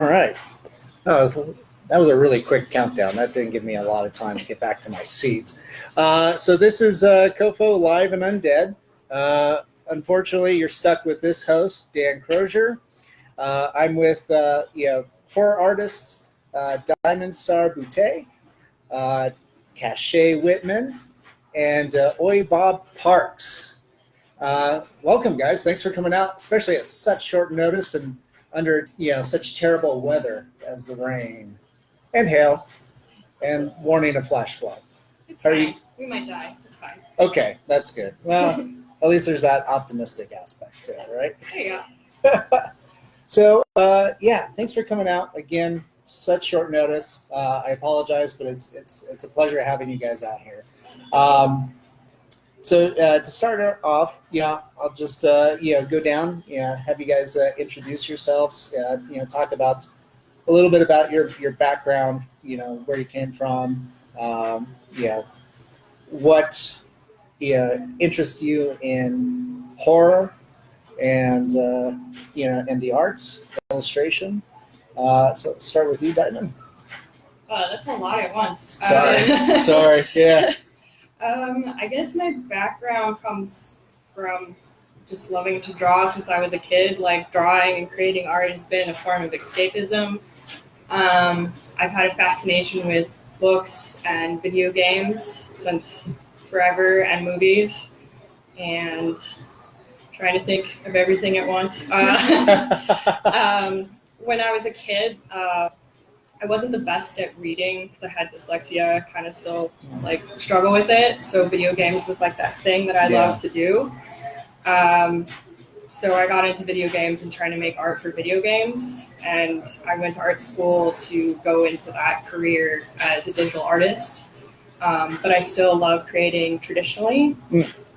All right. That was a really quick countdown. That didn't give me a lot of time to get back to my seat. So this is COFOH Live Undead. Unfortunately, you're stuck with this host, Dan Crosier. I'm with horror artists Dymond Starr Austin, Cachet Whitman, and Oi Bob Parks. Welcome, guys. Thanks for coming out, especially at such short notice and under such terrible weather as the rain and hail and warning of flash flood. It's fine. We might die. It's fine. Okay, that's good. Well, at least there's that optimistic aspect to it, right? There you go. So, thanks for coming out again. Such short notice. I apologize, but it's a pleasure having you guys out here. So to start off, I'll just go down. Have you guys introduce yourselves. Talk about a little bit about your background. Where you came from. What interests you in horror and and the arts, illustration. So start with you, Dymond. That's a lot at once. Sorry. Yeah. I guess my background comes from just loving to draw since I was a kid. Like drawing and creating art has been a form of escapism. I've had a fascination with books and video games since forever, and movies, and trying to think of everything at once. When I was a kid, I wasn't the best at reading because I had dyslexia, kind of still struggle with it. So video games was like that thing that I loved to do. So I got into video games and trying to make art for video games. And I went to art school to go into that career as a digital artist. But I still love creating traditionally.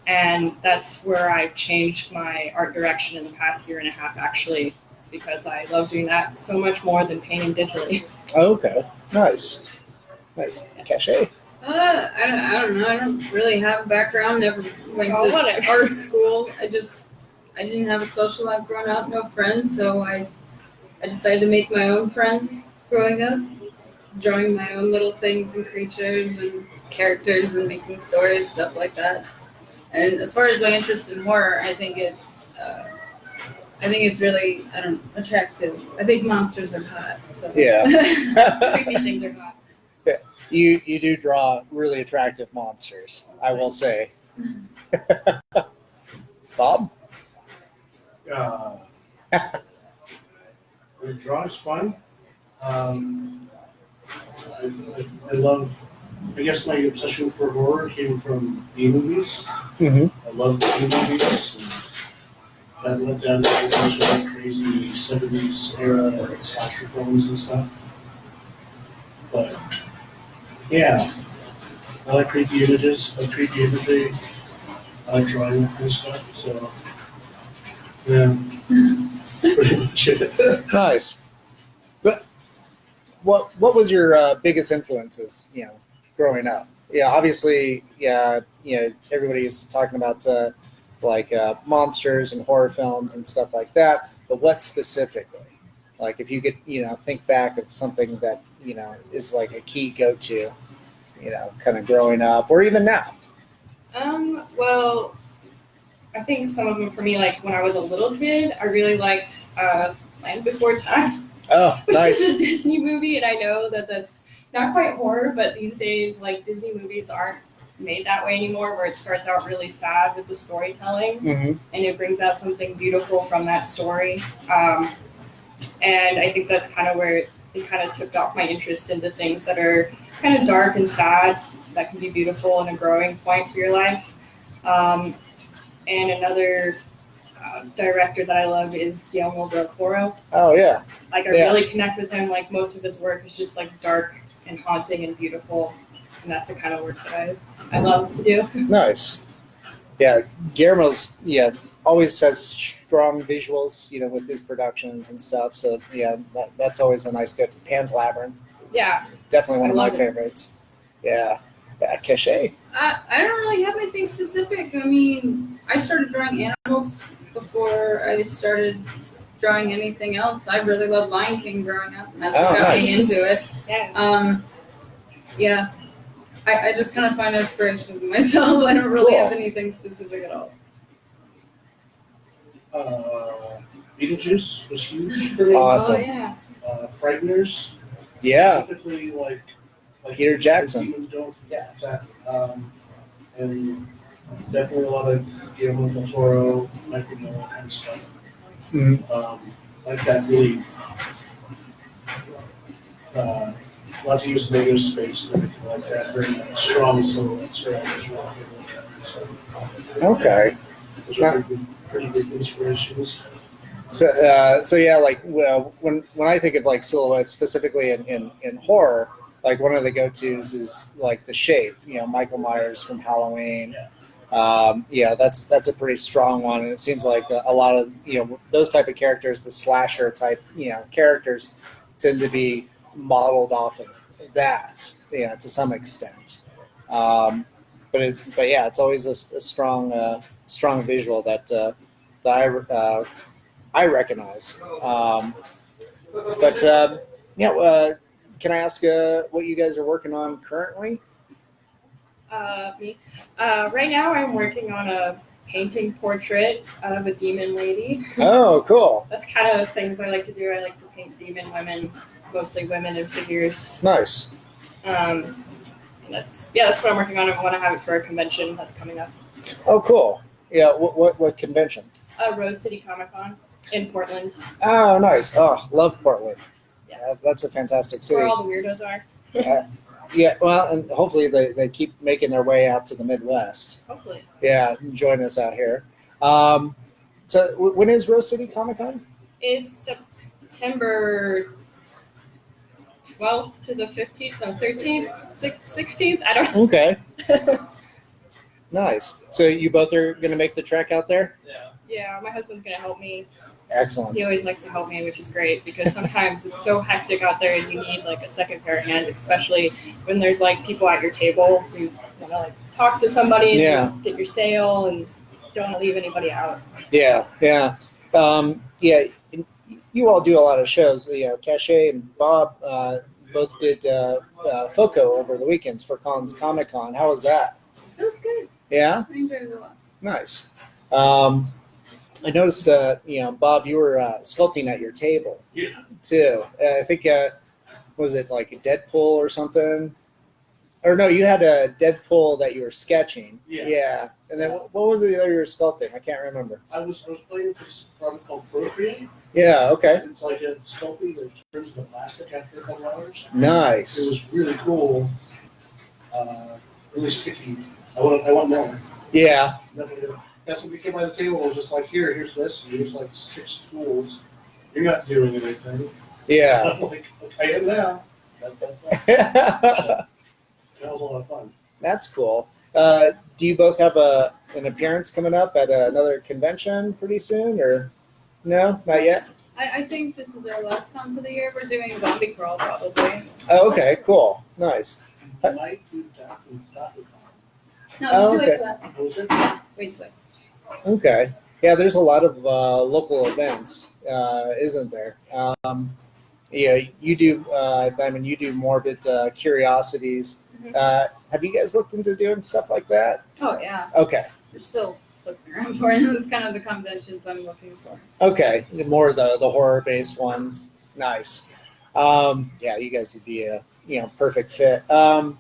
And that's where I've changed my art direction in the past year and a half, actually, because I love doing that so much more than painting digitally. Oh, okay. Nice. Cachet. I don't know. I don't really have a background. Never went to art school. I didn't have a social life growing up, no friends, so I decided to make my own friends growing up, drawing my own little things and creatures and characters and making stories, stuff like that. And as far as my interest in horror, I think it's really, attractive. I think monsters are hot. So. Yeah. Creepy things are hot. Yeah. You do draw really attractive monsters, I will say. Bob? Drawing's fun. I love. I guess my obsession for horror came from B-movies. I love B-movies. And that led down to a bunch of crazy 70s era slasher films and stuff. But yeah, I like creepy images. I like creepy imagery. I like drawing that kind of stuff. So yeah, pretty much it. Nice. But what was your biggest influences? Growing up. Yeah, obviously. Yeah, everybody's talking about monsters and horror films and stuff like that. But what specifically? Like, if you could, think back of something that is like a key go-to, kind of growing up or even now. Well, I think some of them for me, like when I was a little kid, I really liked Land Before Time. Oh, which nice. is a Disney movie, and I know that that's not quite horror, but these days, Disney movies aren't made that way anymore, where it starts out really sad with the storytelling, and it brings out something beautiful from that story. And I think that's kind of where it kind of took off my interest into things that are kind of dark and sad that can be beautiful and a growing point for your life. And another director that I love is Guillermo del Toro. Oh, yeah. I really connect with him. Most of his work is just dark and haunting and beautiful. And that's the kind of work that I love to do. Nice. Yeah, Guillermo's always has strong visuals, with his productions and stuff. So that's always a nice go-to. Pan's Labyrinth. Definitely one of my favorites. Yeah. Cachet. I don't really have anything specific. I mean, I started drawing animals before I started drawing anything else. I really loved Lion King growing up, and that's Oh, what got nice. me into it. Yeah. Yeah, I just kind of find inspiration from myself. I don't really have Cool. anything specific at all. Beetlejuice was huge for me. Awesome. Oh yeah. Frighteners. Yeah. Specifically, like Peter Jackson. Demons don't. Yeah, exactly. And definitely a lot of Guillermo del Toro, Michael Miller kind of stuff. Mhm. Like that really. Lots of use of negative space and everything like that. Very strong silhouettes. Right? So, Okay. those are pretty big inspirations. So yeah, like well, when I think of like silhouettes specifically in horror, like one of the go-tos is like The Shape. Michael Myers from Halloween. Yeah, that's a pretty strong one, and it seems like a lot of those type of characters, the slasher type characters, tend to be modeled off of that, to some extent. But yeah, it's always a strong visual that I recognize. Can I ask what you guys are working on currently? Me. Right now, I'm working on a painting portrait of a demon lady. Oh, cool. That's kind of things I like to do. I like to paint demon women, mostly women in figures. Nice. And that's what I'm working on. I want to have it for a convention that's coming up. Oh, cool. Yeah. What convention? Rose City Comic Con in Portland. Oh, nice. Oh, love Portland. Yeah. That's a fantastic city. Where all the weirdos are. Yeah, well, and hopefully they keep making their way out to the Midwest. Hopefully. Yeah, join us out here. So when is Rose City Comic Con? It's September 12th to the 15th, no, 13th, 16th. I don't know. Okay. Nice. So you both are going to make the trek out there? Yeah, my husband's going to help me. Excellent. He always likes to help me, which is great because sometimes it's so hectic out there and you need like a second pair of hands, especially when there's like people at your table who want to like talk to somebody and Yeah. get your sale and don't want to leave anybody out. Yeah. Yeah. You all do a lot of shows. Cachet and Bob both did FOCO over the weekends for Collins Comic Con. How was that? It was good. Yeah. I enjoyed it a lot. Nice. I noticed, Bob, you were sculpting at your table. Yeah. Too. I think, was it like a Deadpool or something? Or no, you had a Deadpool that you were sketching. Yeah. And then what was it that you were sculpting? I can't remember. I was playing with this product called Crosier. Yeah. Okay. It's like a sculpting that turns into plastic after a couple hours. Nice. It was really cool. Really sticky. I want more. Yeah. Definitely. That's when we came by the table. It was just like, here's this. And here's like 6 tools. You're not doing anything. Yeah. I'm like, okay, I am now. That was a lot of fun. That's cool. Do you both have an appearance coming up at another convention pretty soon, or no, not yet? I think this is our last con for the year. We're doing Zombie Crawl probably. Oh, okay, cool, nice. I might do Taco No, Oh, it's too late okay. for that. Con. What was it? Wait, wait. Okay, yeah, there's a lot of local events, isn't there? Yeah, you do, Dymond. You do morbid curiosities. Mhm. Have you guys looked into doing stuff like that? Oh yeah, Okay. we're still looking around for it. It's kind of the conventions I'm looking for. Okay, more the horror-based ones. Nice. Yeah, you guys would be a perfect fit. Mile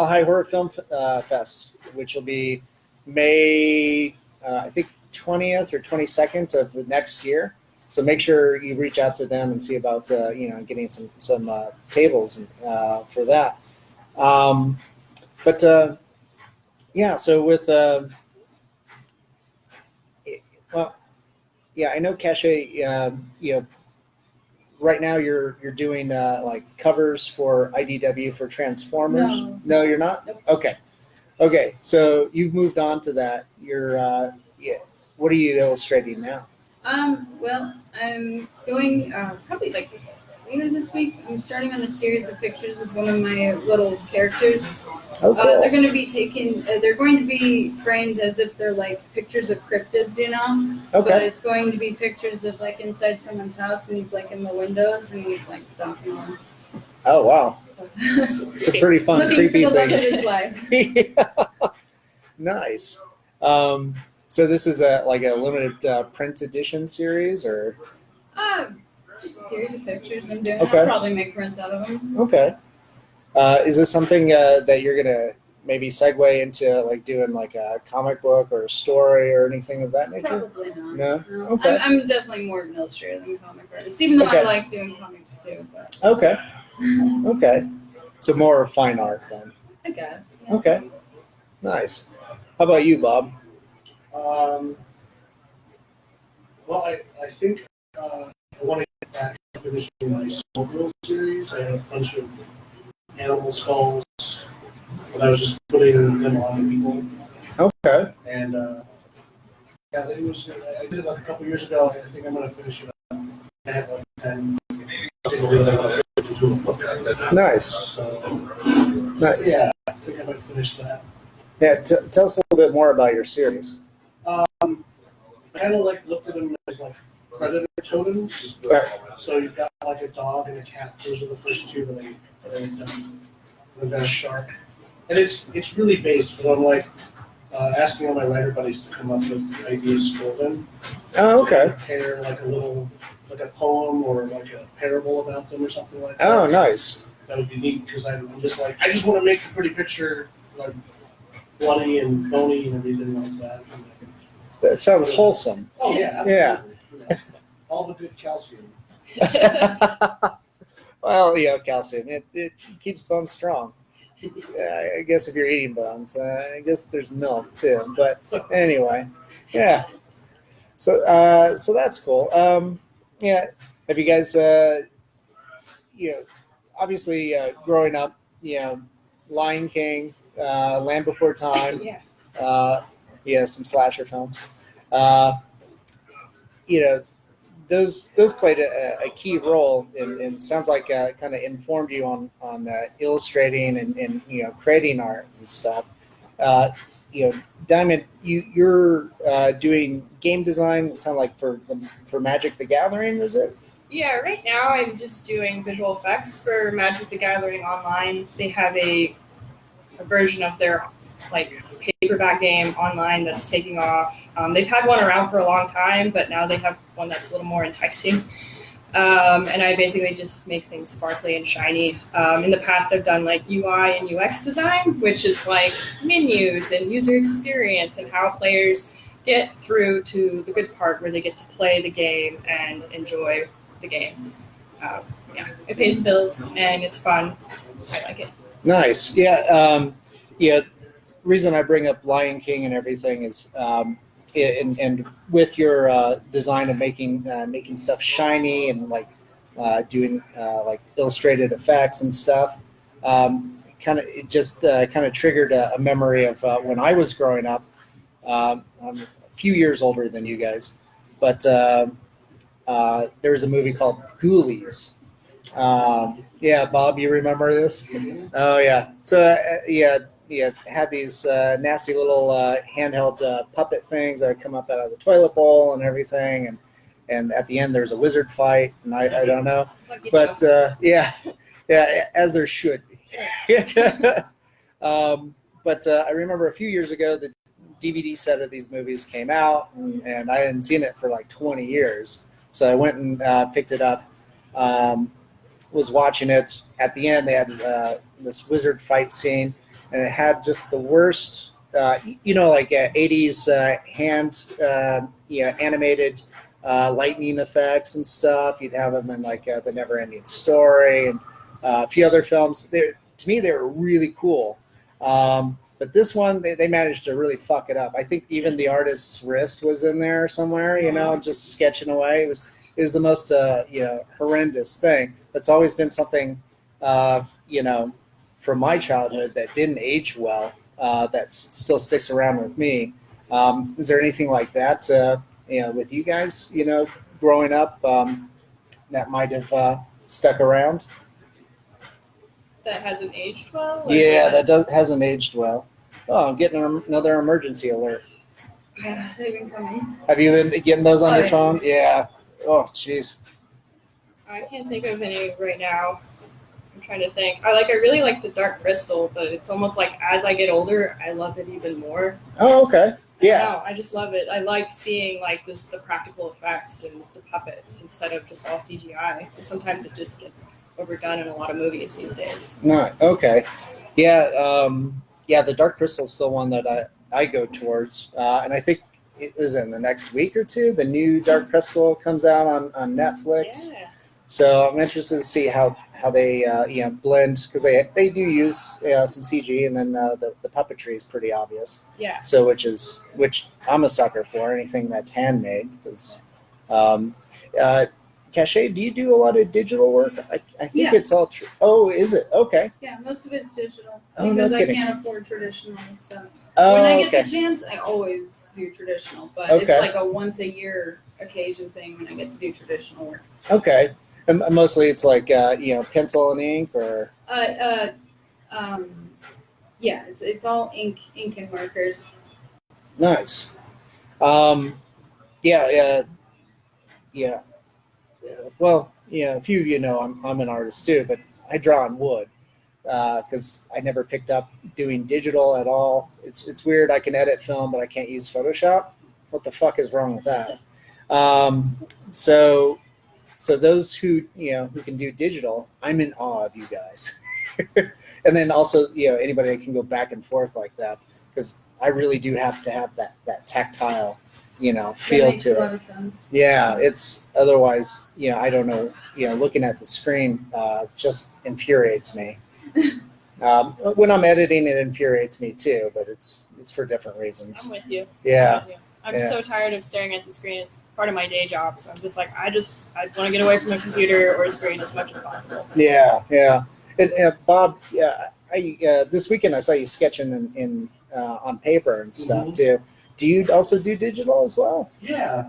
High Horror Film Fest, which will be May, I think 20th or 22nd of the next year. So make sure you reach out to them and see about getting some tables for that. So with I know Cachet. Right now you're doing like covers for IDW for Transformers. No, you're not. Nope. Okay. So you've moved on to that. You're What are you illustrating now? Well, I'm going probably like later this week. I'm starting on a series of pictures of one of my little characters. Oh, cool. They're going to be taken. They're going to be framed as if they're like pictures of cryptids, you know. Okay. But it's going to be pictures of like inside someone's house, and he's like in the windows, and he's like stalking them. Oh wow. It's a pretty fun, Looking creepy for the love thing. of his life. Yeah. Nice. So this is a limited print edition series, or? Just a series of pictures I'm doing. Okay. I'll probably make prints out of them. Okay. Is this something that you're gonna maybe segue into, like doing like a comic book or a story or anything of that nature? Probably not. No? No. Okay. I'm definitely more of an illustrator than a comic artist, even though Okay. I like doing comics too. But Okay. Okay. So more fine art then. I guess. Yeah. Okay. Nice. How about you, Bob? Well, I think I want to get back to finishing my Soul Girl series. I had a bunch of animal skulls, but I was just putting them on people. Okay. And yeah, it was. I did it like a couple years ago. I think I'm going to finish it up. I have like 10. Nice. So, Nice. yeah, I think I'm going to finish that. Yeah. Tell us a little bit more about your series. I kind of like looked at them as like predator totems. Right. So you've got like a dog and a cat. Those are the first two that I've done. I've got a shark, and it's really based. But I'm like asking all my writer buddies to come up with ideas for them. Oh, okay. Prepare like a poem or like a parable about them or something like that. Oh, nice. That would be neat because I'm just like I just want to make a pretty picture, like bloody and bony and everything like that. That sounds wholesome. Oh yeah, Yeah. absolutely. Yeah. All the good calcium. Well, yeah, calcium. It keeps bones strong. I guess if you're eating bones, I guess there's milk too. But anyway, yeah. So that's cool. Yeah. Have you guys, obviously growing up, Lion King, Land Before Time. Yeah. Some slasher films. Those played a key role, and sounds like kind of informed you on illustrating and creating art and stuff. Dymond, you're doing game design. It sounds like for Magic the Gathering, is it? Yeah, right now I'm just doing visual effects for Magic the Gathering Online. They have a version of their like paperback game online that's taking off. They've had one around for a long time, but now they have one that's a little more enticing. And I basically just make things sparkly and shiny. In the past, I've done like UI and UX design, which is like menus and user experience and how players get through to the good part where they get to play the game and enjoy the game. It pays the bills and it's fun. I like it. Nice. Yeah. Reason I bring up Lion King and everything is, and with your design of making stuff shiny and like doing like illustrated effects and stuff, kind of triggered a memory of when I was growing up. I'm a few years older than you guys, but there was a movie called Ghoulies. Yeah, Bob, you remember this? Oh yeah. So had these nasty little handheld puppet things that would come up out of the toilet bowl and everything, and at the end there's a wizard fight, and I don't know, but yeah, as there should be. But I remember a few years ago the DVD set of these movies came out, and I hadn't seen it for like 20 years, so I went and picked it up. Was watching it. At the end, they had this wizard fight scene, and it had just the worst, like 80s hand, animated lightning effects and stuff. You'd have them in like The Never-Ending Story and a few other films. To me, they were really cool. But this one, they managed to really fuck it up. I think even the artist's wrist was in there somewhere, just sketching away. It was the most, horrendous thing. It's always been something, from my childhood that didn't age well, that still sticks around with me. Is there anything like that, with you guys, growing up, that might have stuck around? that hasn't aged well? Yeah, hasn't aged well. Oh, I'm getting another emergency alert. Yeah, they've been coming. Have you been getting those on your yeah. phone? Yeah. Oh, jeez. I can't think of any right now. I'm trying to think. I really like the dark crystal, but it's almost like as I get older, I love it even more. Oh, okay. Yeah. No, I just love it. I like seeing like the practical effects and the puppets instead of just all CGI. Because sometimes it just gets overdone in a lot of movies these days. No. Okay. Yeah. Yeah. The Dark Crystal is still one that I go towards, and I think it was in the next week or two. The new Dark Crystal comes out on Netflix. Yeah. So I'm interested to see how they blend, because they do use some CG, and then the puppetry is pretty obvious. Yeah. So which I'm a sucker for, anything that's handmade. Because Cachet, do you do a lot of digital work? I think Yeah. it's all true. Oh, is it? Okay. Yeah, most of it's digital Oh, no because I kidding. can't afford traditional stuff. Oh, When I get okay. the chance, I always do traditional, but Okay. it's like a once a year occasion thing when I get to do traditional work. Okay. And mostly it's like pencil and ink, or Yeah, it's all ink and markers. nice. Yeah. Well, a few of you know I'm an artist too, but I draw on wood because I never picked up doing digital at all. It's weird. I can edit film, but I can't use Photoshop. What the fuck is wrong with that? So those who can do digital, I'm in awe of you guys. And then also anybody that can go back and forth like that, because I really do have to have that tactile feel That makes to a lot it. of sense. Yeah, it's otherwise, I don't know, looking at the screen just infuriates me. When I'm editing, it infuriates me too, but it's for different reasons. I'm with you. Yeah. I'm so tired of staring at the screen. It's part of my day job, so I'm just like, I want to get away from the computer or a screen as much as possible. Yeah. And Bob, this weekend I saw you sketching in on paper and stuff Mhm. too. Do you also do digital as well? Yeah,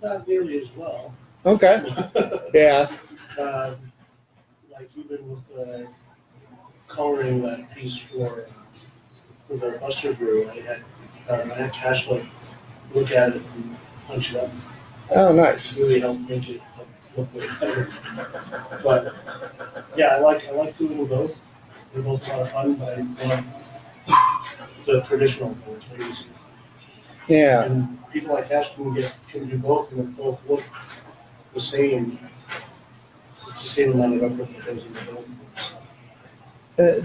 not nearly as well. Okay. Yeah. Like even with coloring that piece for the Buster Brew, I had Cash look at it and punch it up. Oh, nice. It really helped make it look way better. But yeah, I like doing both. They're both a lot of fun, but I love the traditional one. It's way easier. Yeah. And people like Cash can do both, and they both look the same. It's the same amount of effort that goes into both.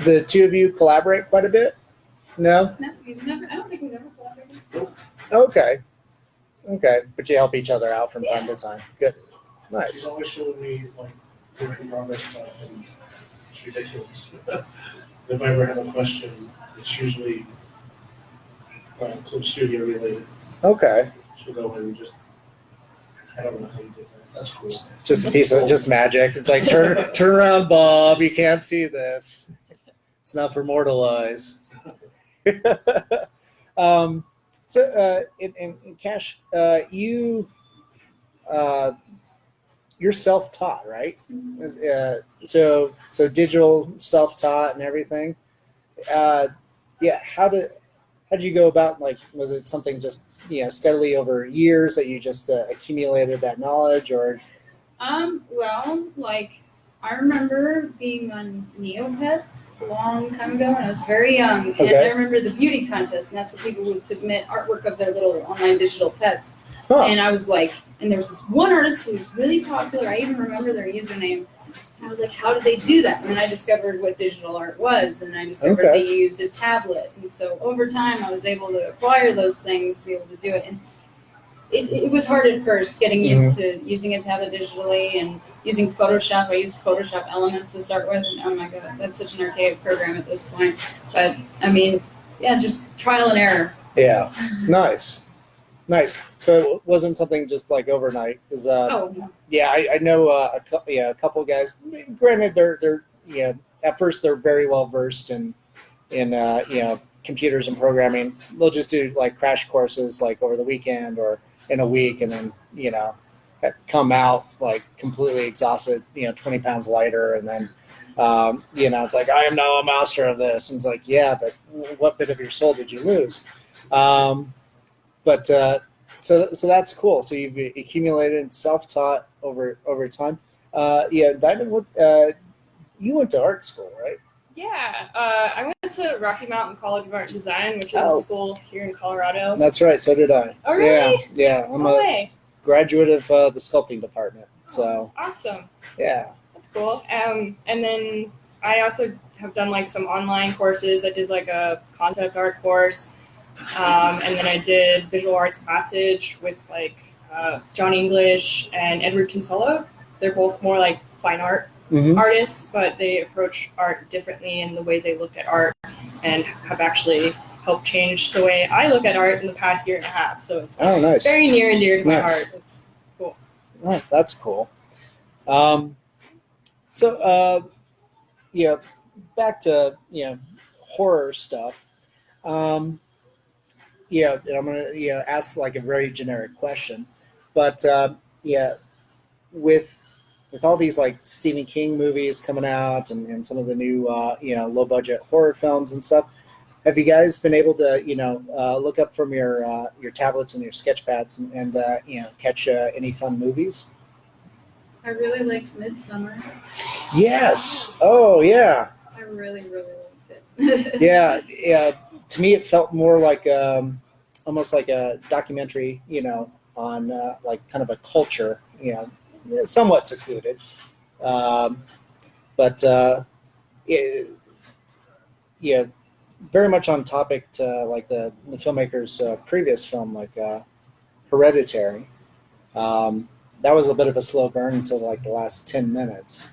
The two of you collaborate quite a bit? No? No, I don't think we've ever collaborated. Okay. But you help each other out from time to time. Good. He's Nice. always showing me like work in progress stuff, and it's ridiculous. If I ever have a question, it's usually Club Studio related. Okay. She'll go in and I don't know how you did that. That's cool. Just a piece of just magic. It's like turn around, Bob. You can't see this. It's not for mortal eyes. So in Cash, you're self-taught, right? So digital, self-taught, and everything. Yeah. How did you go about? Like, was it something just steadily over years that you just accumulated that knowledge, or? Well, like I remember being on Neopets a long time ago when I was very young, and Okay. I remember the beauty contest, and that's where people would submit artwork of their little online digital pets. Huh. And I was like, and there was this one artist who was really popular. I even remember their username. And I was like, how did they do that? And then I discovered what digital art was, and I discovered Okay. they used a tablet. And so over time, I was able to acquire those things to be able to do it. And it was hard at first, getting used to using a tablet digitally and using Photoshop. I used Photoshop Elements to start with, and oh my god, that's such an archaic program at this point. But I mean, yeah, just trial and error. Yeah. Nice. So it wasn't something just like overnight. Cause, Oh no. yeah, I know a couple guys. Granted, they're at first they're very well versed in computers and programming. They'll just do like crash courses like over the weekend or in a week, and then come out like completely exhausted, 20 pounds lighter, and then it's like, I am now a master of this, and it's like, yeah, but what bit of your soul did you lose? So that's cool. So you've accumulated self-taught over time. Dymond, you went to art school, right? Yeah, I went to Rocky Mountain College of Art and Design, which is a school here in Colorado. That's right. So did I. Oh, really? Yeah. I'm a graduate of the sculpting department. So awesome. Yeah. That's cool. And then I also have done like some online courses. I did like a concept art course, and then I did visual arts passage with like John English and Edward Kinsella. They're both more like fine art artists, but they approach art differently in the way they look at art, and have actually helped change the way I look at art in the past year and a half. So it's nice. very near and dear to my heart. It's cool. Nice. That's cool. Back to horror stuff. And I'm gonna ask like a very generic question, but with all these like Stephen King movies coming out and some of the new low budget horror films and stuff, have you guys been able to look up from your tablets and your sketch pads and catch any fun movies? I really liked Midsummer. Yes. Oh yeah. I really liked it. Yeah. To me, it felt more like almost like a documentary, on like kind of a culture, somewhat secluded, very much on topic to like the filmmaker's previous film, like Hereditary. That was a bit of a slow burn until like the last 10 minutes.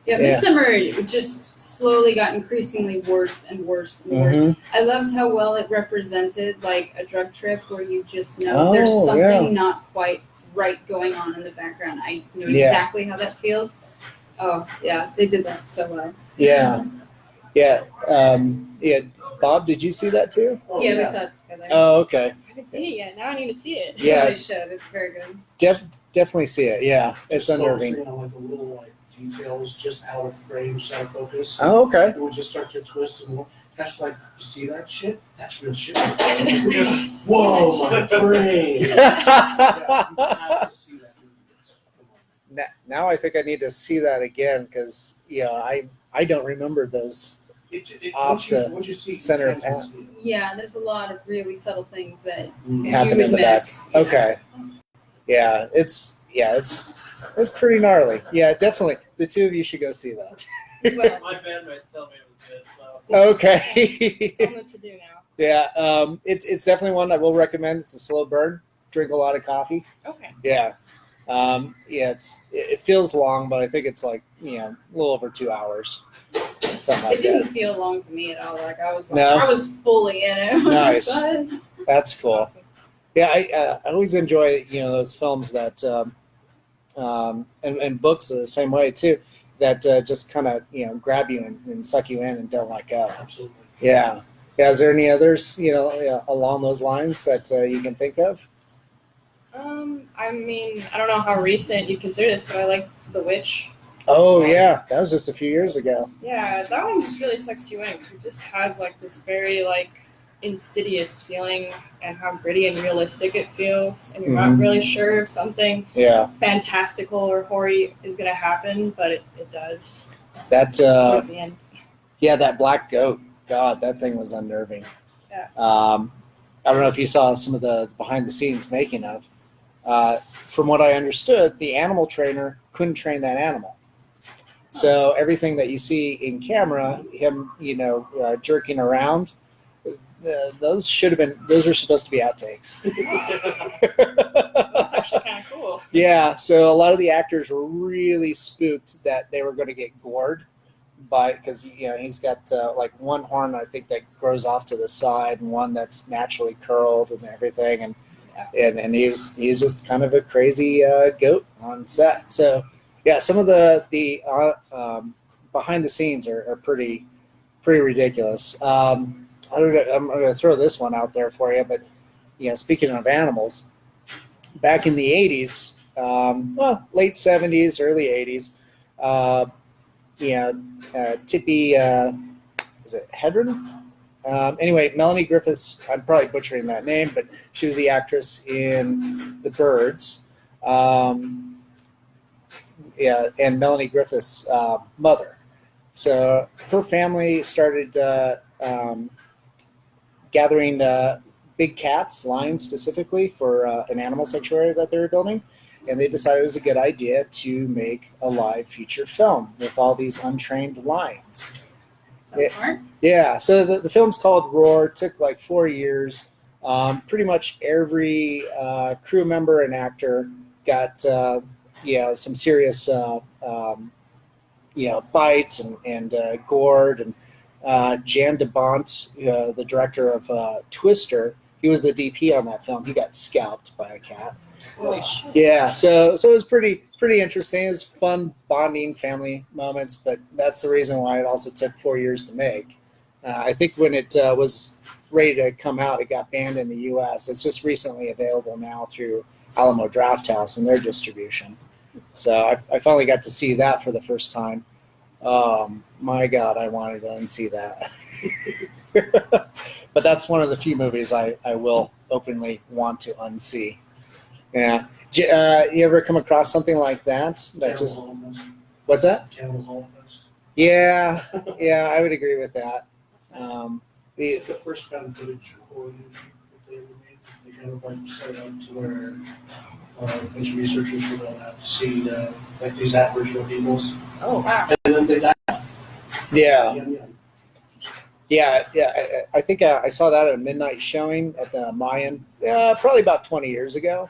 Midsummer just slowly got increasingly worse and worse and worse. I loved how well it represented like a drug trip where you just know there's something not quite right going on in the background. I know exactly how that feels. Oh yeah, they did that so well. Bob, did you see that too? We saw it together. Oh, okay. I haven't seen it yet. Now I need to see it. Yeah, you should. It's very good. Definitely see it. Yeah, it's unnerving. Like a little like details just out of frame, just out of focus. Oh, okay. It would just start to twist and that's like, you see that shit? That's real shit. Whoa, my brain. You have to see that movie. Now I think I need to see that again because I don't remember those off once you the see center it, path. Yeah, there's a lot of really subtle things that Happen in the back. Okay. Yeah, it's pretty gnarly. Yeah, definitely. The two of you should go see that. Well, My bandmates tell me it was good, so. Okay. It's on the to-do now. Yeah, it's definitely one I will recommend. It's a slow burn. Drink a lot of coffee. Okay. Yeah. It feels long, but I think it's like, a little over 2 hours. Something like it didn't that. feel long to me at all. Like I was fully in it. Nice. But That's cool. Awesome. Yeah, I always enjoy those films that and books are the same way too, that just kind of grab you and suck you in and don't let go. Absolutely. Yeah. Is there any others along those lines that you can think of? I mean, I don't know how recent you consider this, but I like The Witch. Oh yeah, that was just a few years ago. Yeah, that one just really sucks you in because it just has like this very like insidious feeling and how gritty and realistic it feels, and you're not really sure if something fantastical or hoary is gonna happen, but it does. That towards the end. Yeah, that black goat. God, that thing was unnerving. Yeah. I don't know if you saw some of the behind the scenes making of. From what I understood, the animal trainer couldn't train that animal. So everything that you see in camera, him, jerking around, those were supposed to be outtakes. That's actually kind of cool. Yeah, so a lot of the actors were really spooked that they were going to get gored because he's got like one horn I think that grows off to the side and one that's naturally curled and everything, and he's just kind of a crazy goat on set. So yeah, some of the behind the scenes are pretty ridiculous. I'm going to throw this one out there for you, but speaking of animals, back in the 80s, late 70s, early 80s, Tippi, is it Hedren? Anyway, Melanie Griffiths, I'm probably butchering that name, but she was the actress in The Birds. And Melanie Griffiths' mother. So her family started gathering big cats, lions specifically, for an animal sanctuary that they were building. And they decided it was a good idea to make a live feature film with all these untrained lions. Sounds smart. Yeah, so the film's called Roar. It took like 4 years. Pretty much every crew member and actor got some serious bites and gored. And Jan de Bont, the director of Twister, he was the DP on that film. He got scalped by a cat. Holy shit. Yeah, so it was pretty interesting. It was fun bonding family moments, but that's the reason why it also took 4 years to make. I think when it was ready to come out, it got banned in the U.S. It's just recently available now through Alamo Drafthouse and their distribution. So I finally got to see that for the first time. My God, I wanted to unsee that. But that's one of the few movies I will openly want to unsee. Yeah. You ever come across something like that? That's just what's that? Cannibal Holocaust. Yeah, I would agree with that. The first found footage recording that they ever made, they kind of like set up to where a bunch of researchers were going out to see like these Aboriginal peoples, Oh wow. and then they died. Yeah. I think I saw that at a midnight showing at the Mayan, probably about 20 years ago.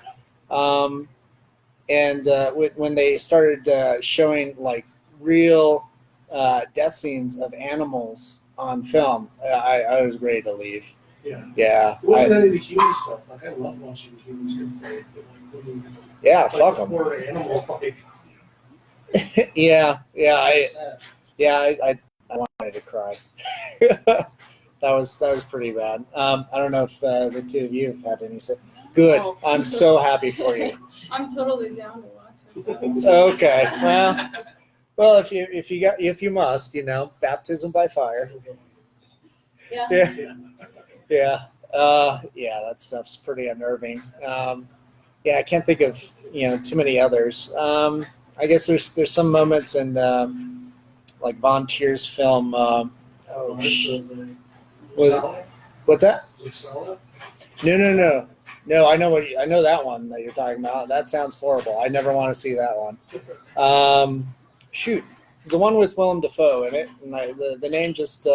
And when they started showing like real death scenes of animals on film, I was ready to leave. Yeah. It wasn't any of the human stuff. Like I love watching humans get flayed, but like when Yeah, fuck them. poor animal, like Yeah, sad. I wanted to cry. that was pretty bad. I don't know if the two of you have had any. Good. No. I'm so happy for you. I'm totally down to watch it. Okay. Well, if you must, baptism by fire. Yeah. Yeah. That stuff's pretty unnerving. I can't think of too many others. I guess there's some moments in like Von Tier's film. What's that? No, I know that one that you're talking about. That sounds horrible. I never want to see that one. Shoot, it's the one with Willem Dafoe in it, and the name just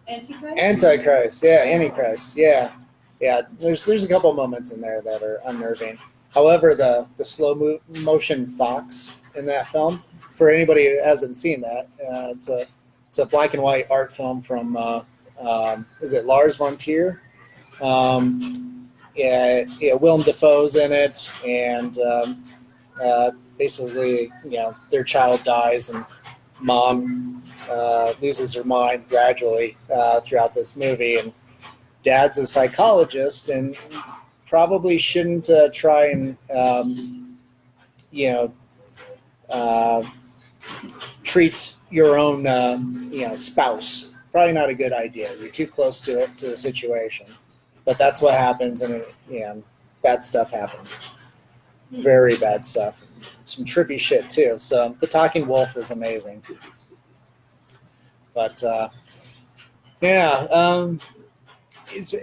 Antichrist. Yeah, Antichrist. Yeah. There's a couple moments in there that are unnerving. However, the slow motion fox in that film, for anybody who hasn't seen that, it's a black and white art film from is it Lars von Trier? Willem Dafoe's in it, and basically, their child dies, and mom loses her mind gradually throughout this movie, and dad's a psychologist, and probably shouldn't try and treat your own spouse. Probably not a good idea. You're too close to the situation. But that's what happens, and bad stuff happens. Very bad stuff. Some trippy shit too. So The Talking Wolf is amazing. But it's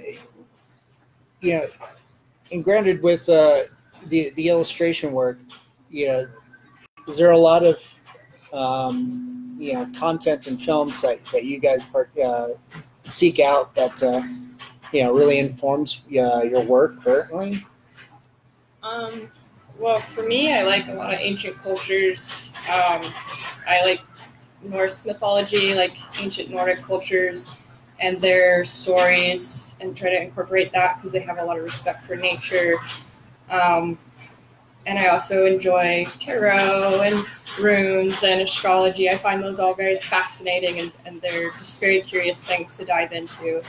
and granted with the illustration work, is there a lot of content in films that you guys seek out that really informs your work currently? Well, for me, I like a lot of ancient cultures. I like Norse mythology, like ancient Nordic cultures and their stories, and try to incorporate that because they have a lot of respect for nature. And I also enjoy tarot and runes and astrology. I find those all very fascinating, and they're just very curious things to dive into.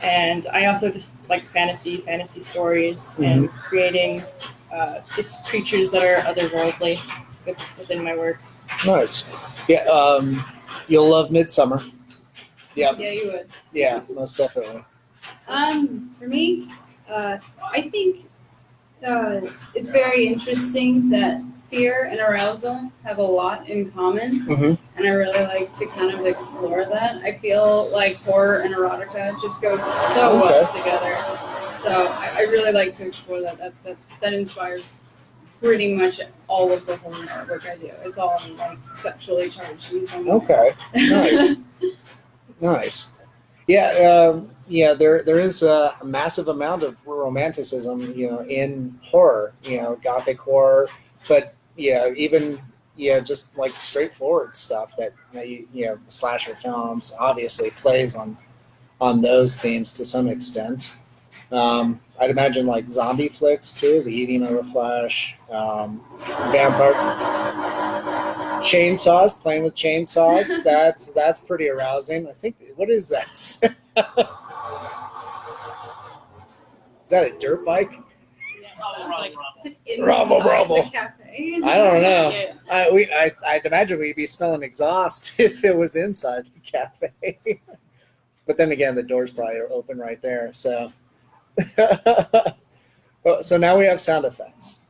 And I also just like fantasy stories, and creating just creatures that are otherworldly within my work. Nice. Yeah. You'll love Midsummer. Yeah. Yeah, you would. Yeah, most definitely. For me, I think it's very interesting that fear and arousal have a lot in common, and I really like to kind of explore that. I feel like horror and erotica just go so well together. So I really like to explore that. That inspires pretty much all of the horror artwork I do. It's all like sexually charged in some way. Okay. Nice. Nice. Yeah. There is a massive amount of romanticism, in horror, Gothic horror, but even just like straightforward stuff that slasher films obviously plays on those themes to some extent. I'd imagine like zombie flicks too, the eating of the flesh, vampire chainsaws, playing with chainsaws. That's pretty arousing. I think. What is that? Is that a dirt bike? Rumble. The cafe. I don't know. Yeah. I'd imagine we'd be smelling exhaust if it was inside the cafe. But then again, the door's probably open right there. So, so now we have sound effects.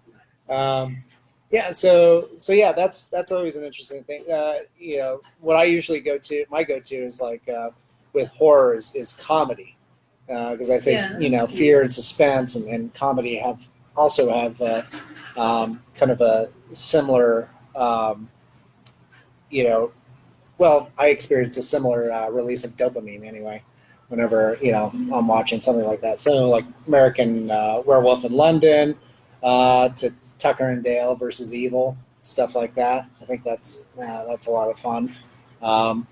That's always an interesting thing. What I usually my go-to is like with horror is comedy, because I think fear and suspense and comedy have kind of a similar, I experience a similar release of dopamine anyway, whenever, I'm watching something like that. So like American Werewolf in London, to Tucker and Dale versus Evil, stuff like that. I think that's a lot of fun. Bob?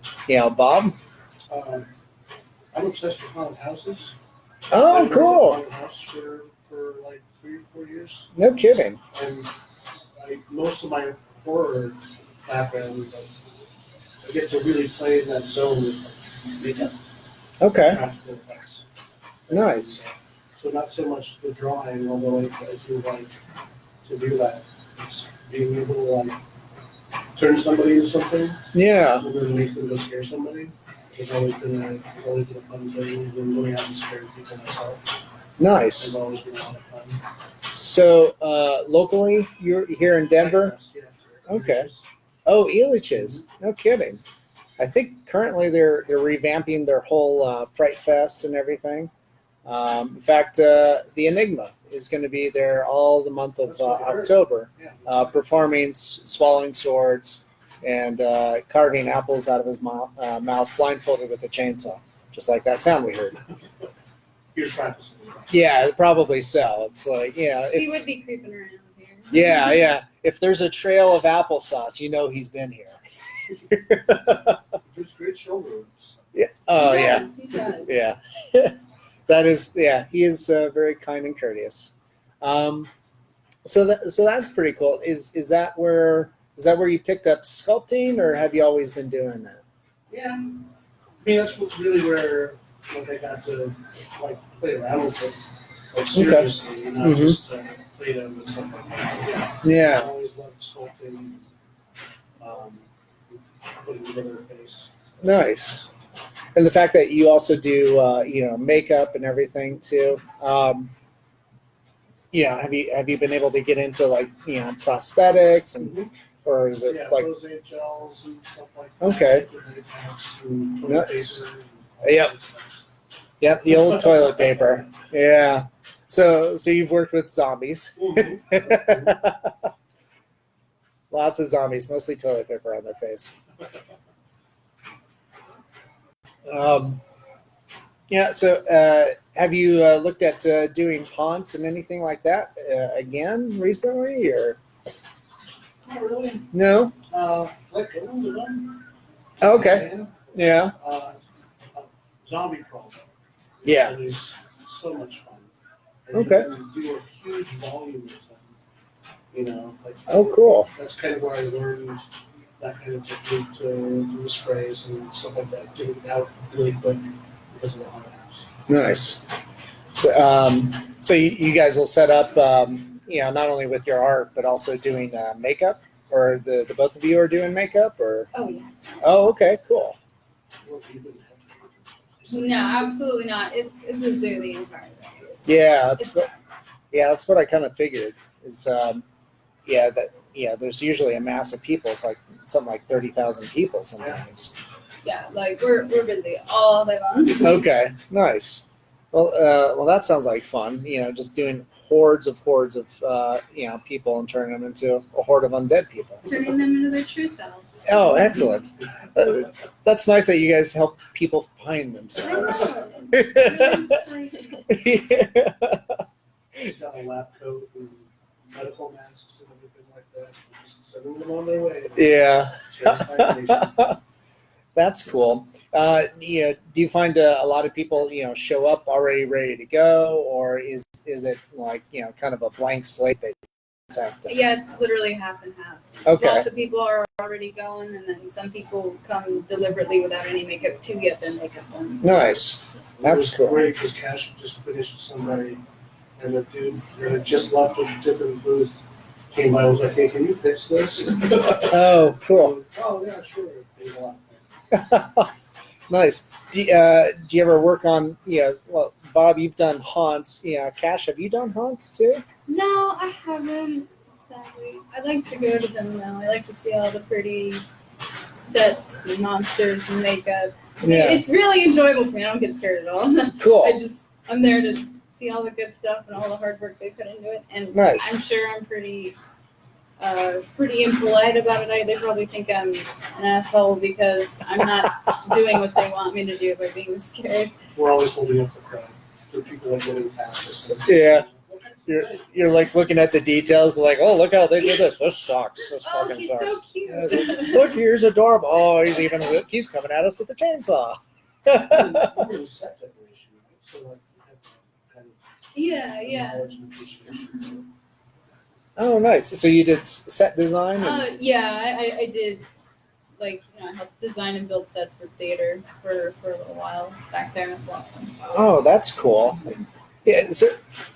I'm obsessed with haunted houses. Oh, cool. I've been in a haunted house for like 3 or 4 years. No kidding. And most of my horror background, I get to really play in that zone with makeup. Okay. Practical effects. Nice. So not so much the drawing, although I do like to do that. It's being able to like turn somebody into something. Yeah. And then make them go scare somebody. It's always been a fun thing. I've been going out and scaring people myself. Nice. It's always been a lot of fun. So locally, you're here in Denver? Yeah. Okay. Oh, Elitch's. No kidding. I think currently they're revamping their whole Fright Fest and everything. In fact, the Enigma is going to be there all the month of October, performing swallowing swords and carving apples out of his mouth blindfolded with a chainsaw, just like that sound we heard. He was practicing. Yeah, probably so. It's like, He would be creeping around here. Yeah. If there's a trail of applesauce, he's been here. There's great showrooms. Yeah. Oh, He does. Yeah. That is, he is very kind and courteous. So that's pretty cool. Is that where you picked up sculpting, or have you always been doing that? Yeah. I mean, that's really where I got to play around with it, seriously, and not just play them and stuff like that. Yeah. I always loved sculpting, putting together a face. Nice. And the fact that you also do makeup and everything too. Have you been able to get into prosthetics and or is it Crosier gels and stuff like that. Okay. And Nice. Yep. Yep, the old toilet paper. Yeah. So you've worked with zombies. Lots of zombies, mostly toilet paper on their face. So have you looked at doing haunts and anything like that again recently, or? Not really. No? Okay. Yeah. Zombie crawl. Yeah. It is so much fun. And Okay. You can do a huge volume with them. Oh, cool. That's kind of where I learned that kind of technique to do the sprays and stuff like that, get it out really quick because of the haunted house. Nice. So you guys will set up, not only with your art, but also doing makeup, or the both of you are doing makeup, or? Oh yeah. Oh, okay, cool. No, absolutely not. It's a zoo the entire day. Yeah, that's what I kind of figured. Is there's usually a mass of people. It's like something like 30,000 people sometimes. Yeah, like we're busy all day long. Okay, nice. Well, that sounds like fun. Just doing hordes of people and turning them into a horde of undead people. Turning them into their true selves. Oh, excellent. That's nice that you guys help people find themselves. He's got a lab coat and medical masks and everything like that. Just sending them on their way. Yeah. Certified. That's cool. Do you find a lot of people, show up already ready to go, or is it like, kind of a blank slate that you just have to? Yeah, it's literally half and half. Okay. Lots of people are already going, and then some people come deliberately without any makeup to get their makeup done. Nice. That's It was cool. great because Cash just finished somebody, and the dude that had just left a different booth came by and was like, "Hey, can you fix this?" Oh, cool. Oh yeah, sure. Thanks a lot. Nice. Do you ever work on, well, Bob, you've done haunts. Cash, have you done haunts too? No, I haven't. Sadly, I like to go to them now. I like to see all the pretty sets and monsters and makeup. Yeah. It's really enjoyable for me. I don't get scared at all. Cool. I'm there to see all the good stuff and all the hard work they put into it. And Nice. I'm sure I'm pretty impolite about it. They probably think I'm an asshole because I'm not doing what they want me to do by being scared. We're always holding up the crowd. The people that getting past us. Yeah. You're like looking at the details, like, oh, look how they did this. This sucks. This Oh, fucking he's sucks. so cute. Yeah, it's like, look, here's adorable. Oh, he's coming at us with the chainsaw. We're in set decoration, right? So like, we have kind of Yeah. knowledge and appreciation. Oh, nice. So you did set design? Yeah, I did. Like, I helped design and build sets for theater for a little while back there. It's a lot of fun. Oh, that's cool. Yeah, so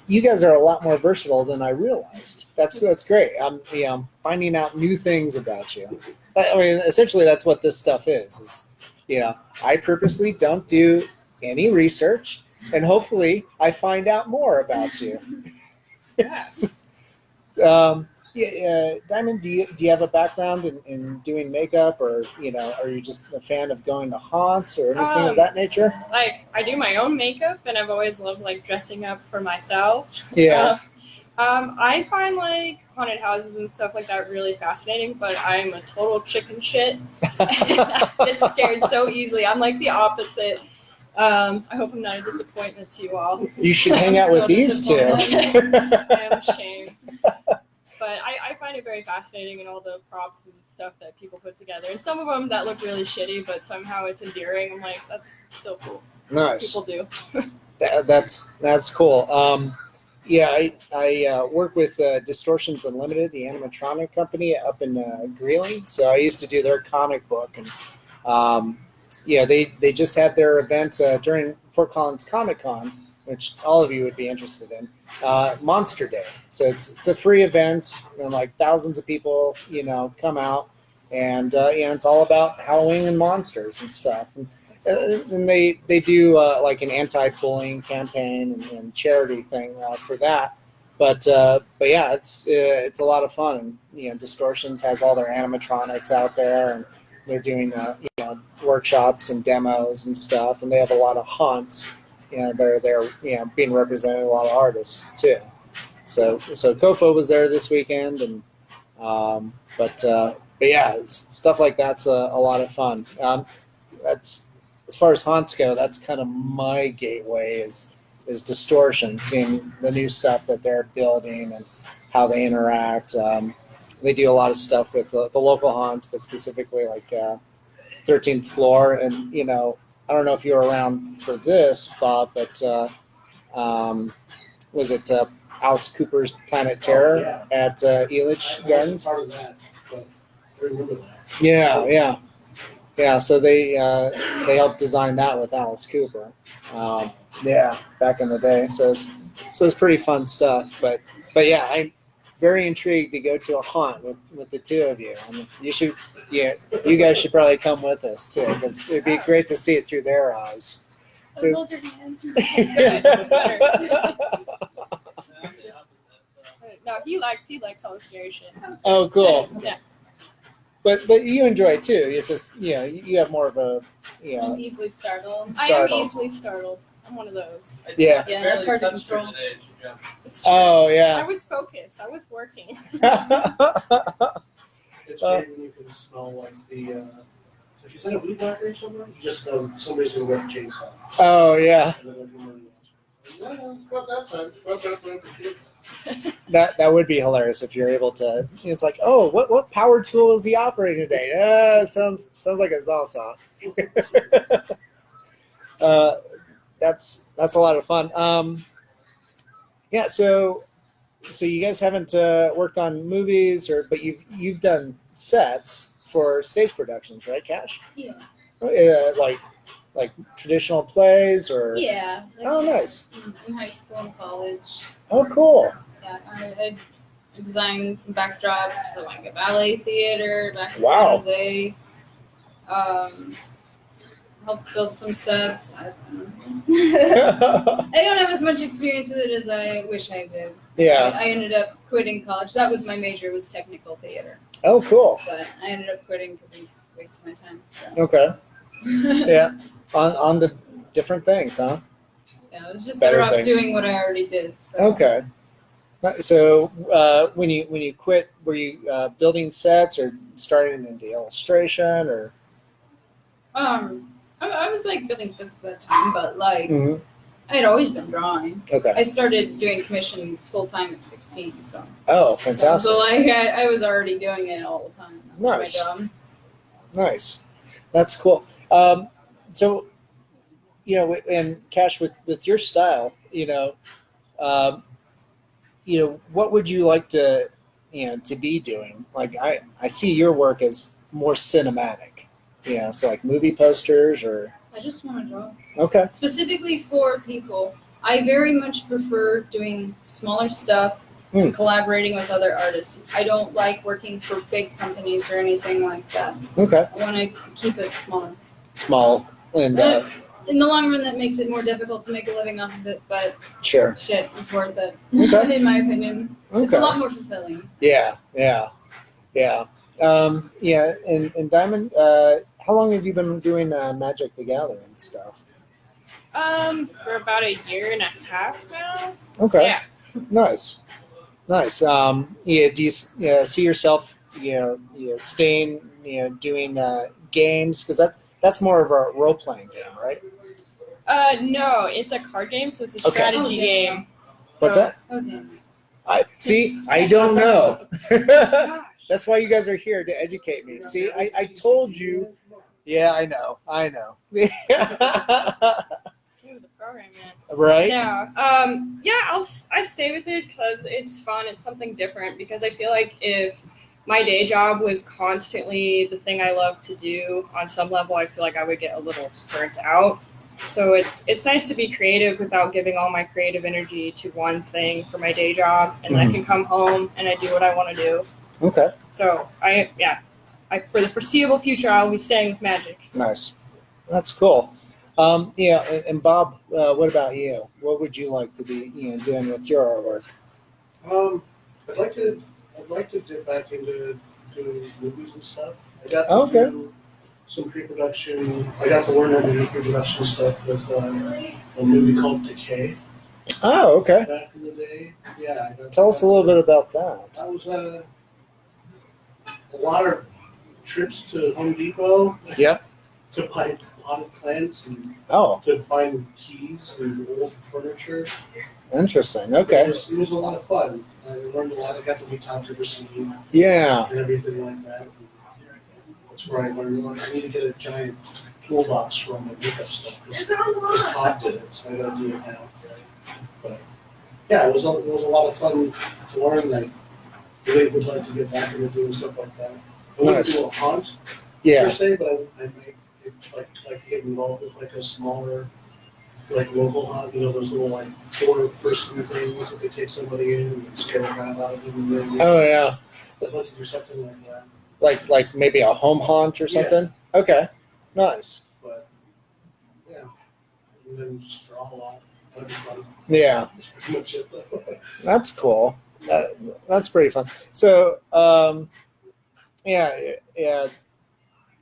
you guys are a lot more versatile than I realized. That's great. I'm finding out new things about you. I mean, essentially, that's what this stuff is. I purposely don't do any research, and hopefully, I find out more about you. Yes. Dymond, do you have a background in doing makeup, or are you just a fan of going to haunts or anything of that nature? Like, I do my own makeup, and I've always loved dressing up for myself. Yeah. I find haunted houses and stuff like that really fascinating, but I'm a total chicken shit. It's scared so easily. I'm like the opposite. I hope I'm not a disappointment to you all. You should hang out So with these two. I am ashamed. But I find it very fascinating, and all the props and stuff that people put together. And some of them that look really shitty, but somehow it's endearing. I'm like, that's still cool. Nice. People do. That's cool. I work with Distortions Unlimited, the animatronic company up in Greeley. So I used to do their comic book, and they just had their event during Fort Collins Comic Con, which all of you would be interested in. Monster Day. So it's a free event, and thousands of people, come out, and it's all about Halloween and monsters and stuff. And they do an anti-bullying campaign and charity thing for that. But yeah, it's a lot of fun. And, Distortions has all their animatronics out there, and they're doing workshops and demos and stuff. And they have a lot of haunts. They're being represented, a lot of artists too. So COFOH was there this weekend, and but yeah, stuff like that's a lot of fun. That's as far as haunts go. That's kind of my gateway is Distortion, seeing the new stuff that they're building and how they interact. They do a lot of stuff with the local haunts, but specifically 13th Floor, and I don't know if you were around for this, Bob, but was it Alice Cooper's Planet Terror at Elitch Gardens? Part of that, but I remember that. Yeah. So they helped design that with Alice Cooper. Yeah, back in the day. So it's pretty fun stuff. But yeah, I'm very intrigued to go to a haunt with the two of you. I mean, you guys should probably come with us too, because it'd be great to see it through their eyes. I'll hold your hand. No, he likes all the scary shit. Oh, cool. Yeah. But you enjoy it too. It's just you have more of a Just easily startled. I am Startled. easily startled. I'm one of those. Yeah. Yeah, that's hard to control. It's true. Oh I yeah. was focused. I was working. It's great when you can smell like the. Like, is that a weed whacker somewhere? You just know somebody's gonna whip a chainsaw. Oh yeah. And then everyone knows. No, it's about that time. It's about that time for sure. That would be hilarious if you're able to. It's like, oh, what power tool is he operating today? Sounds like a salsa. That's a lot of fun. Yeah. So you guys haven't worked on movies, but you've done sets for stage productions, right, Cash? Yeah. Like traditional plays or. Yeah. Like Oh, nice. in high school and college. Oh, cool. Yeah, I designed some backdrops for like a ballet theater back in Wow. San Jose. Helped build some sets. I don't have as much experience with it as I wish I did. Yeah. I ended up quitting college. That was my major, was technical theater. Oh, cool. But I ended up quitting because it was wasting my time. So. Okay. Yeah. On the different things, huh? Yeah, I was just Better better off things. doing what I already did. So. Okay. So when you quit, were you building sets or starting into illustration or? I was like building sets at that time, but like Mhm. I had always been drawing. Okay. I started doing commissions full time at 16, so. Oh, fantastic. So like I was already doing it all the time. That was Nice. My job. Nice. That's cool. So, and Cash, with your style, what would you like to be doing? Like I see your work as more cinematic. So like movie posters or. I just want to draw. Okay. Specifically for people, I very much prefer doing smaller stuff and collaborating with other artists. I don't like working for big companies or anything like that. Okay. I want to keep it small. Small and In the long run, that makes it more difficult to make a living off of it, but sure. shit, it's worth it. Okay. In my opinion. It's Okay. a lot more fulfilling. Yeah. And Dymond, how long have you been doing Magic the Gathering stuff? For about a year and a half now. Okay. Yeah. Nice. Do you see yourself, staying, doing games? Because that's more of a role playing game, right? No, it's a card game, so it's a Okay. strategy Oh, damn. game. What's So- that? Oh, damn. I don't know. Gosh. That's why you guys are here, to educate me. See, I told you. Yeah, I know. Ooh, the program, man. Right? Yeah. I stay with it because it's fun. It's something different, because I feel like if my day job was constantly the thing I love to do, on some level, I feel like I would get a little burnt out. So it's nice to be creative without giving all my creative energy to one thing for my day job, and then I can come home and I do what I want to do. Okay. So I for the foreseeable future, I'll be staying with Magic. Nice. That's cool. And Bob, what about you? What would you like to be, doing with your artwork? I'd like to dip back into doing movies and stuff. I got to do some pre-production. I got to learn how to do pre-production stuff with a movie called Cachet Oh, okay. back in the day. Yeah. Tell us a little bit about that. That was a lot of trips to Home Depot. Yep. To buy potted plants and Oh, to find keys and old furniture. interesting. Okay. It was a lot of fun. I learned a lot. I got to meet Tom Tiberson Yeah. and everything like that. That's where I learned. I need to get a giant toolbox for all my makeup stuff because Todd did it, so I got to do it now. But yeah, it was a lot of fun to learn. I really would like to get back into doing stuff like that. I wouldn't Nice. do a haunt per Yeah. se, but I might like to get involved with like a smaller like local hunt, those little like 4-person things that they take somebody in and scare the crap out of them. And Oh yeah, I'd like to do something like that. like maybe a home haunt or something. Okay, nice. But yeah, and then just draw a lot. That'd be fun. Yeah, That's pretty much it. that's cool. That's pretty fun. So yeah.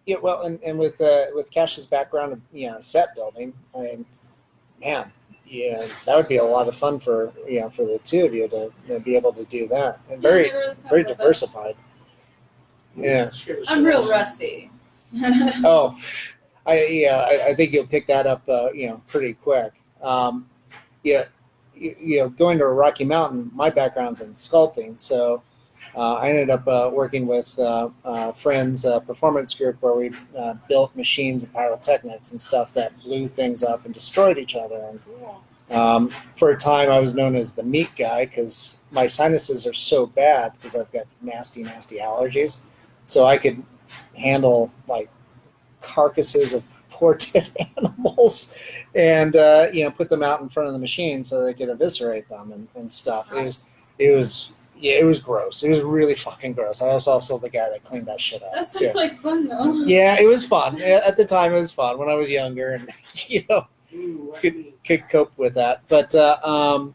Yeah, well, and with Cash's background of set building, I mean, man, yeah, that would be a lot of fun for for the two of you to be able to do that, and very very diversified. Yeah. I'm real rusty. Oh, I think you'll pick that up pretty quick. Yeah, going to Rocky Mountain, my background's in sculpting, so. I ended up working with friends' performance group where we built machines and pyrotechnics and stuff that blew things up and destroyed each other. And for a time, I was known as the meat guy because my sinuses are so bad because I've got nasty allergies. So I could handle like carcasses of poor dead animals and put them out in front of the machine so they could eviscerate them and stuff. It was gross. It was really fucking gross. I was also the guy that cleaned that shit up. That sounds like fun though. Yeah, it was fun. At the time, it was fun when I was younger and could cope with that. But so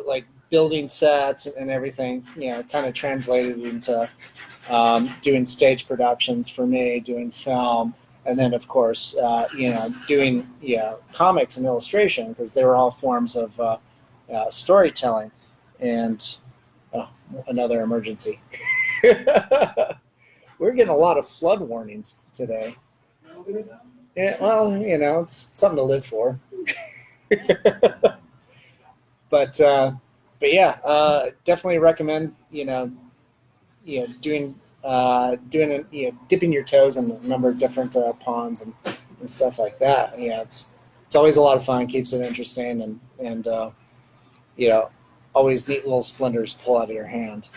like building sets and everything, kind of translated into doing stage productions for me, doing film, and then of course, doing comics and illustration because they were all forms of storytelling. And another emergency. We're getting a lot of flood warnings today. Yeah, well, it's something to live for. But yeah, definitely recommend doing dipping your toes in a number of different ponds and stuff like that. Yeah, it's always a lot of fun. Keeps it interesting and always neat little splinters pull out of your hand.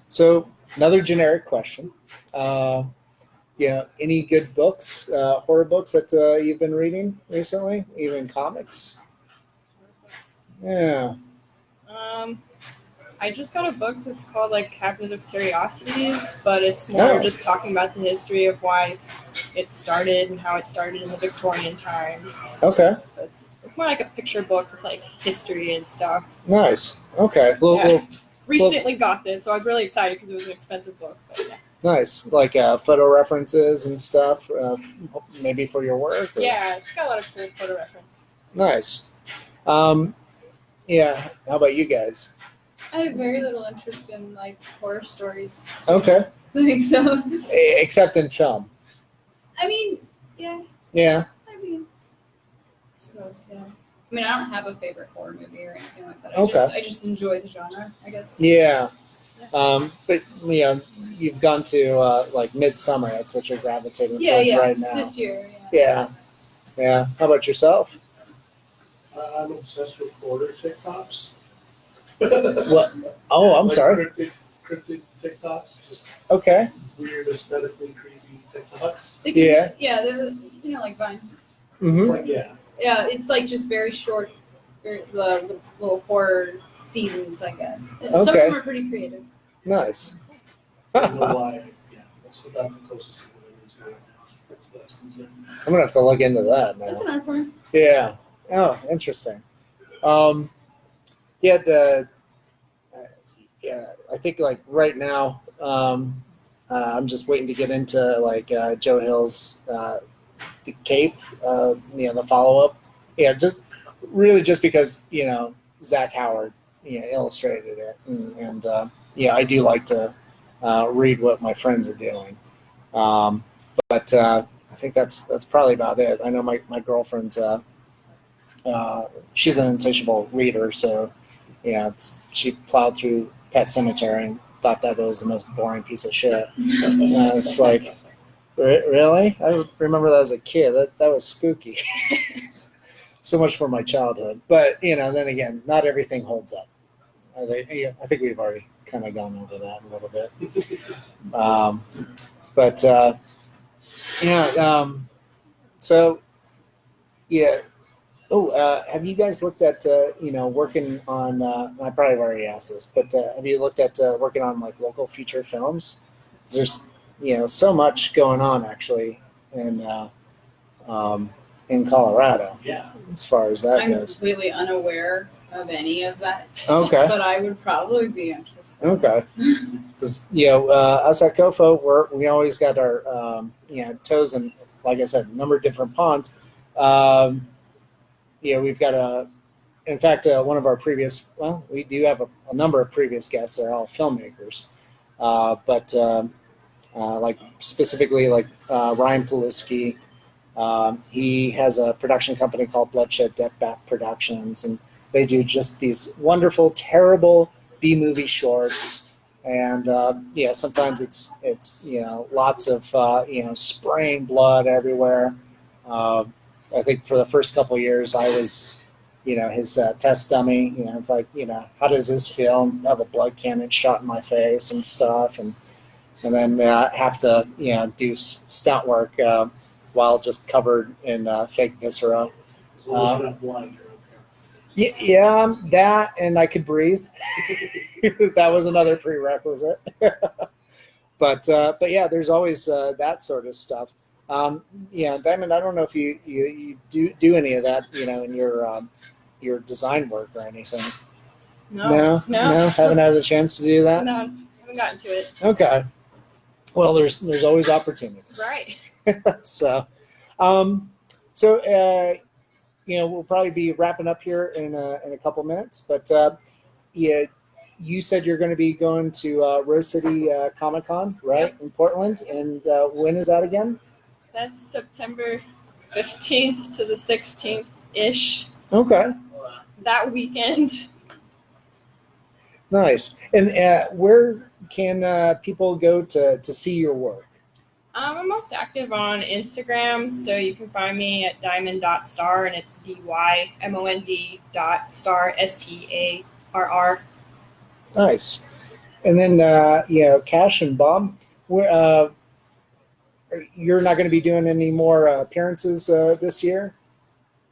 So another generic question. Any good books, horror books that you've been reading recently, even comics? Yeah. I just got a book that's called like Cabinet of Curiosities, but it's more just talking about the history of why it started and how it started in the Victorian times. Okay. So it's more like a picture book with like history and stuff. Nice. Okay. Recently got this, so I was really excited because it was an expensive book. But yeah. Nice. Like photo references and stuff, maybe for your work? Or? Yeah, it's got a lot of cool photo reference. Nice. Yeah. How about you guys? I have very little interest in like horror stories. Okay. I think so. Except in film. I mean, yeah. Yeah. I suppose, yeah. I mean, I don't have a favorite horror movie or anything like that. I just enjoy the genre, I guess. Yeah. But you've gone to like Midsummer. That's what you're gravitating towards right now. This year. Yeah. Yeah. How about yourself? I'm obsessed with border TikToks. What? Oh, I'm sorry. Cryptic TikToks, just okay. Weird, aesthetically creepy TikToks. Yeah, they're like Vine. Mm-hmm. Like, yeah. Yeah, it's like just very short, the little horror seasons, I guess. Some of them are pretty creative. Nice. I don't know why. Yeah, that's about the closest thing that I'm into. I'm gonna have to look into that now. That's an art form. Yeah. Oh, interesting. I think like right now, I'm just waiting to get into like Joe Hill's The Cape, the follow up. Yeah, just because Zach Howard illustrated it, and I do like to read what my friends are doing. But I think that's probably about it. I know my girlfriend's she's an insatiable reader, so she plowed through Pet Sematary and thought that was the most boring piece of shit. And I was like, really? I remember that as a kid. That was spooky. So much for my childhood. But then again, not everything holds up. I think we've already kind of gone over that a little bit. But yeah, so yeah. Oh, have you guys looked at working on? I probably already asked this, but have you looked at working on like local feature films? There's so much going on actually in Colorado Yeah. as far as that I'm goes. completely unaware of any of that, Okay. but I would probably be interested. Okay. Because us at COFOH, we always got our toes in, like I said, a number of different ponds. We've got in fact, one of our previous, we do have a number of previous guests. They're all filmmakers, but like specifically like Ryan Polisky. He has a production company called Bloodshed Death Bath Productions, and they do just these wonderful, terrible B-movie shorts. And sometimes it's lots of spraying blood everywhere. I think for the first couple of years, I was his test dummy. It's like how does this feel? Have a blood cannon shot in my face and stuff, and then have to do stunt work while just covered in fake viscera. As long as you're not blind, you're okay. Yeah, that, and I could breathe. That was another prerequisite. But yeah, there's always that sort of stuff. Dymond, I don't know if you do any of that, in your design work or anything. No. Haven't had the chance to do that. No, haven't gotten to it. Okay. Well, there's always opportunities. Right. So, we'll probably be wrapping up here in a couple minutes. But you said you're going to be going to Rose City Comic Con, right, in Portland, and when is that again? That's September 15th to the 16th ish. Okay, That weekend. nice. And where can people go to see your work? I'm most active on Instagram, so you can find me at Dymond.Starr, and it's DYMOND.Starr, STARR. Nice. And then Cash and Bob, you're not going to be doing any more appearances this year?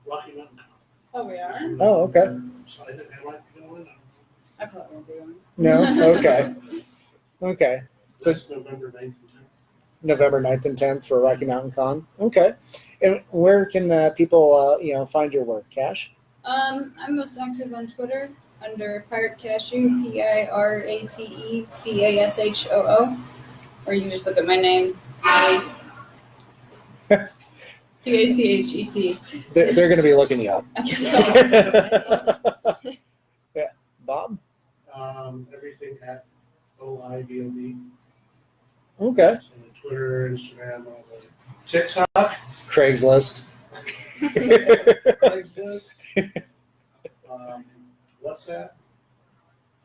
Rocky Mountain. Oh, we are? Oh, okay. So I think I might be going. I probably won't be one. No? Okay. Okay. So That's November 9th and 10th. November 9th and 10th for Rocky Mountain Con. Okay. And where can people, find your work, Cash? I'm most active on Twitter under Pirate Cashew, PIRATECASHOO, or you can just look at my name, CACHET. They're going to be looking you up. I guess so. Yeah. Bob? Everything at OIBOB. Okay. So Twitter, Instagram, all the TikTok. Craigslist. Craigslist. WhatsApp.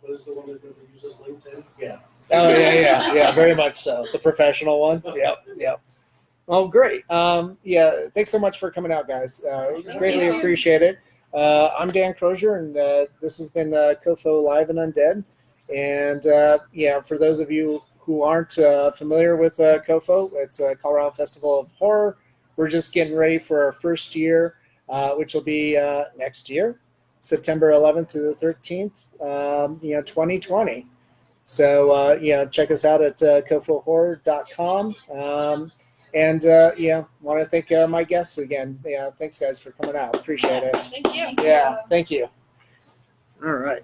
What is the one that uses LinkedIn? Yeah. Oh, yeah. Very much so. The professional one. Yep. Well, great. Thanks so much for coming out, guys. Greatly appreciate it. I'm Dan Crosier, and this has been COFOH Live Undead. And for those of you who aren't familiar with COFOH, it's a Colorado Festival of Horror. We're just getting ready for our first year, which will be next year, September 11th to the 13th, 2020. So, check us out at cofohhorror.com. Want to thank my guests again. Yeah, thanks, guys, for coming out. Appreciate it. Thank you. Yeah, thank you. All right.